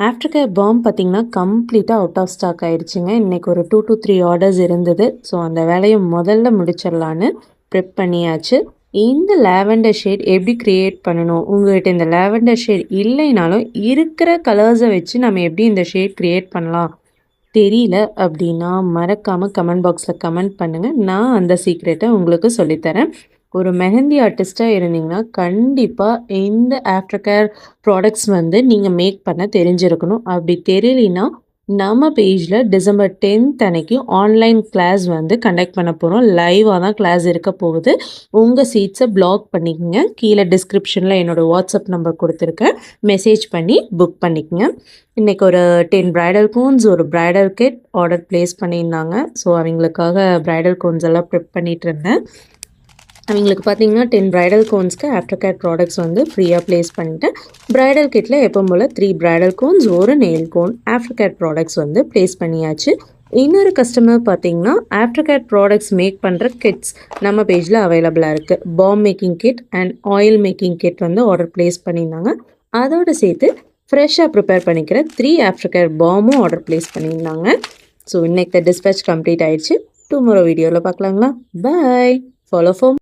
After care bomb பார்த்தீங்கன்னா, கம்ப்ளீட்டாக out of stock ஆயிடுச்சுங்க. இன்னைக்கு ஒரு 2 to 3 ஆர்டர்ஸ் இருந்தது. ஸோ, அந்த வேலைய முதல்ல முடிச்சிடலான்னு ப்ரிப் பண்ணியாச்சு. இந்த லாவெண்டர் ஷேட் எப்படி கிரியேட் பண்ணணும்? உங்ககிட்ட இந்த லாவெண்டர் ஷேட் இல்லைனாலும், இருக்கிற கலர்ஸை வச்சு நம்ம எப்படி இந்த ஷேட் கிரியேட் பண்ணலாம் தெரியல அப்படின்னா, மறக்காம கமெண்ட் பாக்ஸில் கமெண்ட் பண்ணுங்க. நான் அந்த சீக்ரெட்டை உங்களுக்கு சொல்லித்தரேன். ஒரு மெஹந்தி ஆர்டிஸ்ட்டா இருந்தீங்கன்னா, கண்டிப்பா இந்த ஆஃப்டர் கேர் ப்ராடக்ட்ஸ் நீங்க மேக் பண்ண தெரிஞ்சிருக்கணும். அப்படி தெரியலைன்னா, நம்ம பேஜ்ல டிசம்பர் 10th அன்னைக்கு ஆன்லைன் கிளாஸ் கண்டக்ட் பண்ண போறோம். லைவா தான் கிளாஸ் இருக்க போகுது. உங்க சீட்ஸை பிளாக் பண்ணிக்கங்க. கீழே டிஸ்கிரிப்ஷன்ல என்னோட வாட்ஸ்அப் நம்பர் குடுத்துருக்கேன். மெசேஜ் பண்ணி புக் பண்ணிக்கங்க. இன்னைக்கு ஒரு 10 பிரைடல் கோன்ஸ், ஒரு பிரைடல் கிட் ஆர்டர் பிளேஸ் பண்ணியிருந்தாங்க. ஸோ, அவங்களுக்காக பிரைடல் கோன்ஸ் எல்லாம் ப்ரிப் பண்ணிட்டு இருந்தேன். அவங்களுக்கு பார்த்தீங்கன்னா 10 பிரைடல் கோன்ஸ்க்கு ஆஃப்டர் கேர் ப்ராடக்ட்ஸ் ஃப்ரீயாக ப்ளேஸ் பண்ணிட்டேன். பிரைடல் கிட்டில் எப்பவும் போல் 3 பிரைடல் கோன்ஸ், ஒரு nail cone, after care products place பண்ணியாச்சு. இன்னொரு கஸ்டமர் பார்த்தீங்கன்னா ஆஃப்டர் கேர் ப்ராடக்ட்ஸ் மேக் பண்ணுற கிட்ஸ் நம்ம பேஜில் அவைலபிளாக இருக்குது. Bomb making kit and oil making kit order place பண்ணியிருந்தாங்க. அதோடு சேர்த்து ஃப்ரெஷ்ஷாக ப்ரிப்பேர் பண்ணிக்கிற 3 ஆஃப்டர் கேர் பாமும் ஆர்டர் ப்ளேஸ் பண்ணியிருந்தாங்க. ஸோ, இன்னைக்கு டிஸ்பேச் கம்ப்ளீட் ஆயிடுச்சு. டுமாரோ வீடியோவில் பார்க்கலாங்களா? பாய். Follow for